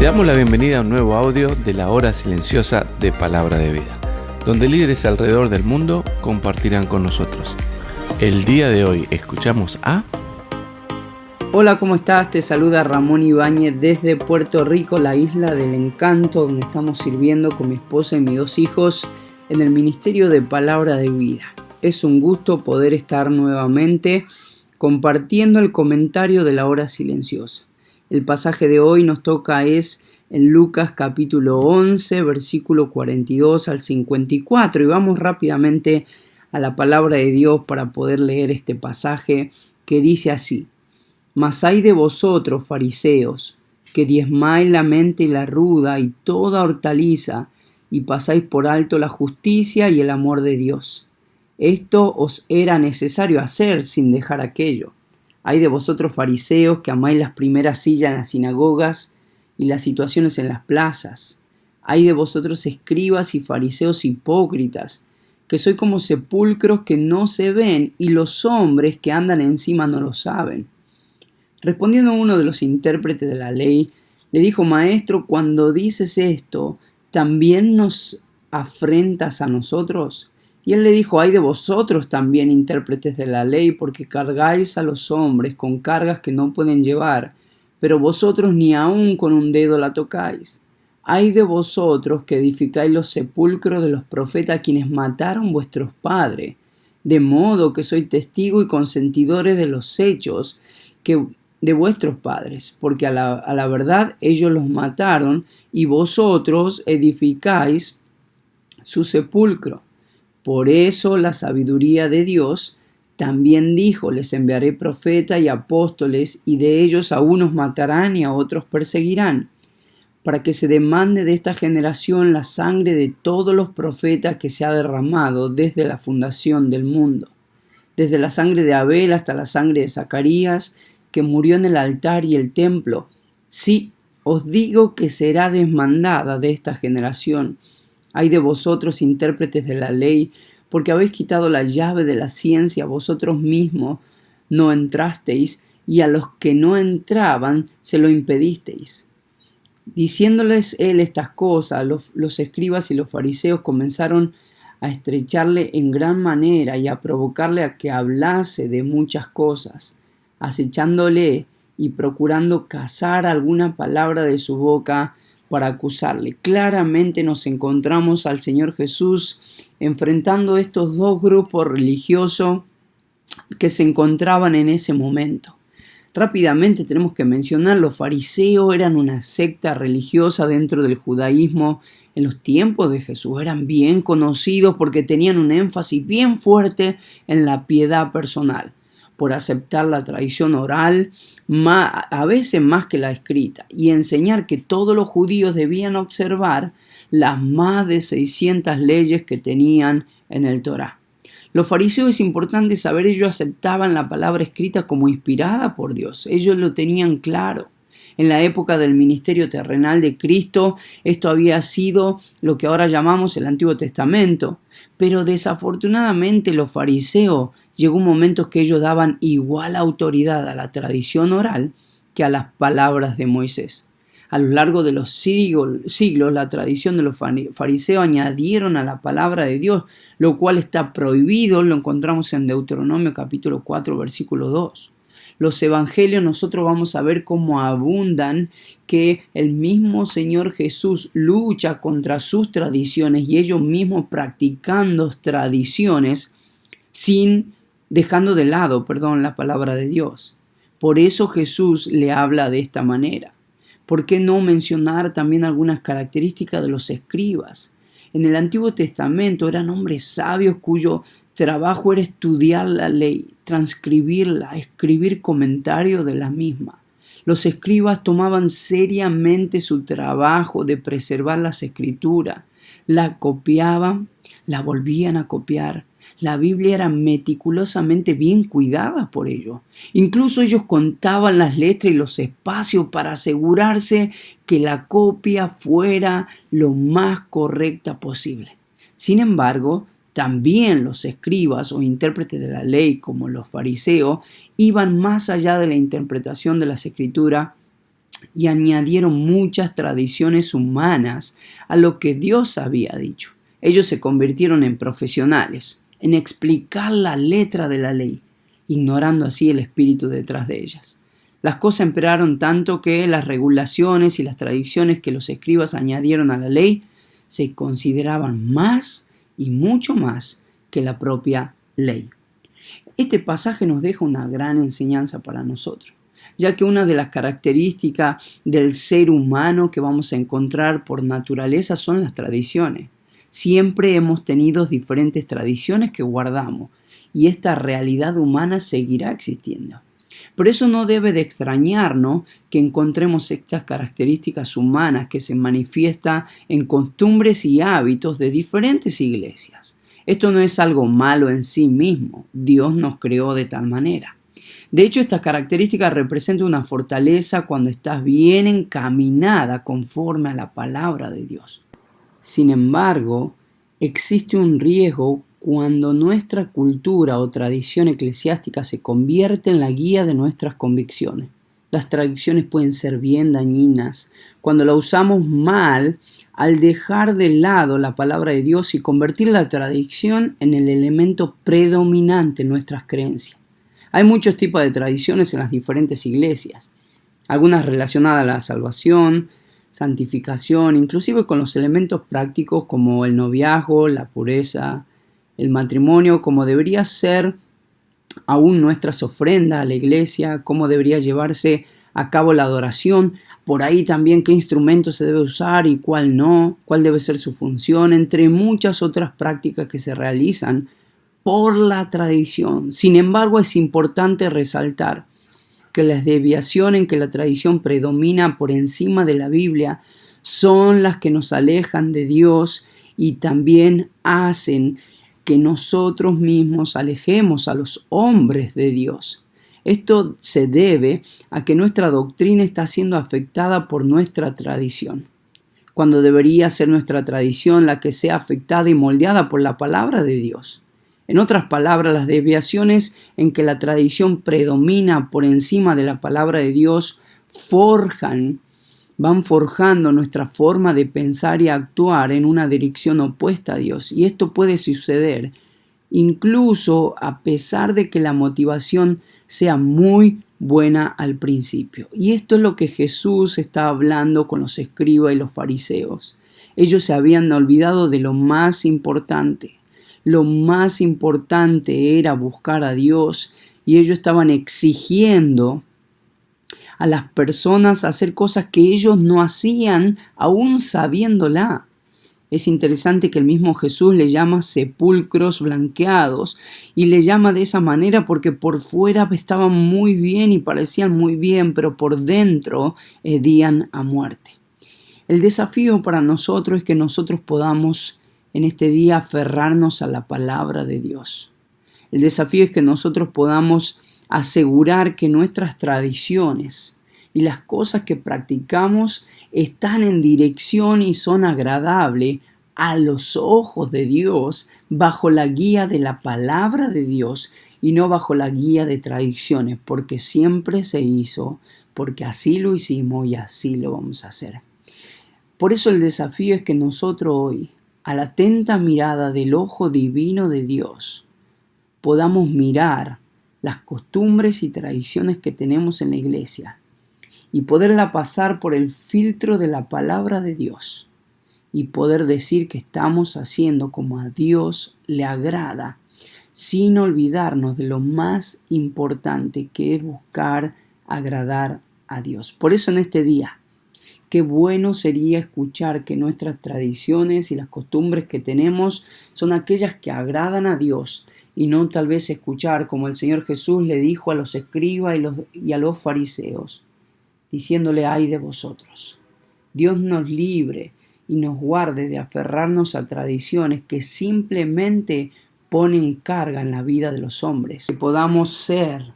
Te damos la bienvenida a un nuevo audio de la hora silenciosa de Palabra de Vida, donde líderes alrededor del mundo compartirán con nosotros. El día de hoy escuchamos a... Hola, ¿cómo estás? Te saluda Ramón Ibáñez desde Puerto Rico, la isla del encanto, donde estamos sirviendo con mi esposa y mis dos hijos en el ministerio de Palabra de Vida. Es un gusto poder estar nuevamente compartiendo el comentario de la hora silenciosa. El pasaje de hoy nos toca es en Lucas capítulo 11, versículo 42 al 54, y vamos rápidamente a la palabra de Dios para poder leer este pasaje que dice así: Mas hay de vosotros, fariseos, que diezmáis la mente y la ruda y toda hortaliza, y pasáis por alto la justicia y el amor de Dios. Esto os era necesario hacer sin dejar aquello. Hay de vosotros, fariseos, que amáis las primeras sillas en las sinagogas y las situaciones en las plazas. Hay de vosotros, escribas y fariseos hipócritas, que sois como sepulcros que no se ven, y los hombres que andan encima no lo saben. Respondiendo uno de los intérpretes de la ley, le dijo: Maestro, cuando dices esto, ¿también nos afrentas a nosotros? Y él le dijo: Hay de vosotros también, intérpretes de la ley, porque cargáis a los hombres con cargas que no pueden llevar, pero vosotros ni aun con un dedo la tocáis. Hay de vosotros que edificáis los sepulcros de los profetas, quienes mataron vuestros padres, de modo que sois testigos y consentidores de los hechos que de vuestros padres, porque a la verdad ellos los mataron, y vosotros edificáis su sepulcro. Por eso la sabiduría de Dios también dijo: les enviaré profetas y apóstoles, y de ellos a unos matarán y a otros perseguirán, para que se demande de esta generación la sangre de todos los profetas que se ha derramado desde la fundación del mundo, desde la sangre de Abel hasta la sangre de Zacarías, que murió en el altar y el templo. Sí, os digo que será desmandada de esta generación. Hay de vosotros, intérpretes de la ley, porque habéis quitado la llave de la ciencia, vosotros mismos no entrasteis, y a los que no entraban se lo impedisteis. Diciéndoles él estas cosas, los escribas y los fariseos comenzaron a estrecharle en gran manera y a provocarle a que hablase de muchas cosas, acechándole y procurando cazar alguna palabra de su boca para acusarle. Claramente nos encontramos al Señor Jesús enfrentando estos dos grupos religiosos que se encontraban en ese momento. Rápidamente tenemos que mencionar: los fariseos eran una secta religiosa dentro del judaísmo en los tiempos de Jesús. Eran bien conocidos porque tenían un énfasis bien fuerte en la piedad personal, por aceptar la tradición oral, a veces más que la escrita, y enseñar que todos los judíos debían observar las más de 600 leyes que tenían en el Torá. Los fariseos, es importante saber, ellos aceptaban la palabra escrita como inspirada por Dios. Ellos lo tenían claro. En la época del ministerio terrenal de Cristo, esto había sido lo que ahora llamamos el Antiguo Testamento. Pero desafortunadamente los fariseos, llegó un momento que ellos daban igual autoridad a la tradición oral que a las palabras de Moisés. A lo largo de los siglos, la tradición de los fariseos añadieron a la palabra de Dios, lo cual está prohibido. Lo encontramos en Deuteronomio capítulo 4, versículo 2. Los evangelios, nosotros vamos a ver cómo abundan, que el mismo Señor Jesús lucha contra sus tradiciones y ellos mismos practicando tradiciones dejando de lado, la palabra de Dios. Por eso Jesús le habla de esta manera. ¿Por qué no mencionar también algunas características de los escribas? En el Antiguo Testamento eran hombres sabios cuyo trabajo era estudiar la ley, transcribirla, escribir comentarios de la misma. Los escribas tomaban seriamente su trabajo de preservar las escrituras, la copiaban, la volvían a copiar. La Biblia era meticulosamente bien cuidada por ellos. Incluso ellos contaban las letras y los espacios para asegurarse que la copia fuera lo más correcta posible. Sin embargo, también los escribas o intérpretes de la ley, como los fariseos, iban más allá de la interpretación de las escrituras y añadieron muchas tradiciones humanas a lo que Dios había dicho. Ellos se convirtieron en profesionales, en explicar la letra de la ley, ignorando así el espíritu detrás de ellas. Las cosas empeoraron tanto que las regulaciones y las tradiciones que los escribas añadieron a la ley se consideraban más y mucho más que la propia ley. Este pasaje nos deja una gran enseñanza para nosotros, ya que una de las características del ser humano que vamos a encontrar por naturaleza son las tradiciones. Siempre hemos tenido diferentes tradiciones que guardamos y esta realidad humana seguirá existiendo. Por eso no debe de extrañarnos que encontremos estas características humanas que se manifiestan en costumbres y hábitos de diferentes iglesias. Esto no es algo malo en sí mismo, Dios nos creó de tal manera. De hecho, esta característica representa una fortaleza cuando estás bien encaminada conforme a la palabra de Dios. Sin embargo, existe un riesgo cuando nuestra cultura o tradición eclesiástica se convierte en la guía de nuestras convicciones. Las tradiciones pueden ser bien dañinas cuando la usamos mal al dejar de lado la palabra de Dios y convertir la tradición en el elemento predominante en nuestras creencias. Hay muchos tipos de tradiciones en las diferentes iglesias, algunas relacionadas a la salvación, santificación, inclusive con los elementos prácticos como el noviazgo, la pureza, el matrimonio, como debería ser aún nuestras ofrendas a la iglesia, cómo debería llevarse a cabo la adoración, por ahí también qué instrumento se debe usar y cuál no, cuál debe ser su función, entre muchas otras prácticas que se realizan por la tradición. Sin embargo, es importante resaltar que las desviaciones en que la tradición predomina por encima de la Biblia son las que nos alejan de Dios y también hacen que nosotros mismos alejemos a los hombres de Dios. Esto se debe a que nuestra doctrina está siendo afectada por nuestra tradición, cuando debería ser nuestra tradición la que sea afectada y moldeada por la palabra de Dios. En otras palabras, las desviaciones en que la tradición predomina por encima de la palabra de Dios van forjando nuestra forma de pensar y actuar en una dirección opuesta a Dios. Y esto puede suceder incluso a pesar de que la motivación sea muy buena al principio. Y esto es lo que Jesús está hablando con los escribas y los fariseos. Ellos se habían olvidado de lo más importante. Lo más importante era buscar a Dios y ellos estaban exigiendo a las personas hacer cosas que ellos no hacían aún sabiéndola. Es interesante que el mismo Jesús le llama sepulcros blanqueados y le llama de esa manera porque por fuera estaban muy bien y parecían muy bien, pero por dentro hedían a muerte. El desafío para nosotros es que nosotros podamos en este día aferrarnos a la palabra de Dios. El desafío es que nosotros podamos asegurar que nuestras tradiciones y las cosas que practicamos están en dirección y son agradables a los ojos de Dios bajo la guía de la palabra de Dios y no bajo la guía de tradiciones, porque siempre se hizo, porque así lo hicimos y así lo vamos a hacer. Por eso el desafío es que nosotros hoy, a la atenta mirada del ojo divino de Dios, podamos mirar las costumbres y tradiciones que tenemos en la iglesia y poderla pasar por el filtro de la palabra de Dios y poder decir que estamos haciendo como a Dios le agrada, sin olvidarnos de lo más importante que es buscar agradar a Dios. Por eso en este día, qué bueno sería escuchar que nuestras tradiciones y las costumbres que tenemos son aquellas que agradan a Dios y no tal vez escuchar como el Señor Jesús le dijo a los escribas y a los fariseos, diciéndole: ay de vosotros. Dios nos libre y nos guarde de aferrarnos a tradiciones que simplemente ponen carga en la vida de los hombres. Que podamos ser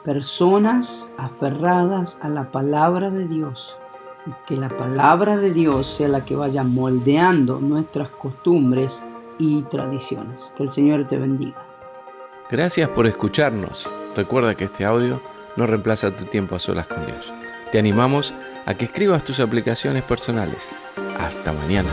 personas aferradas a la palabra de Dios y que la palabra de Dios sea la que vaya moldeando nuestras costumbres y tradiciones. Que el Señor te bendiga. Gracias por escucharnos. Recuerda que este audio no reemplaza tu tiempo a solas con Dios. Te animamos a que escribas tus aplicaciones personales. Hasta mañana.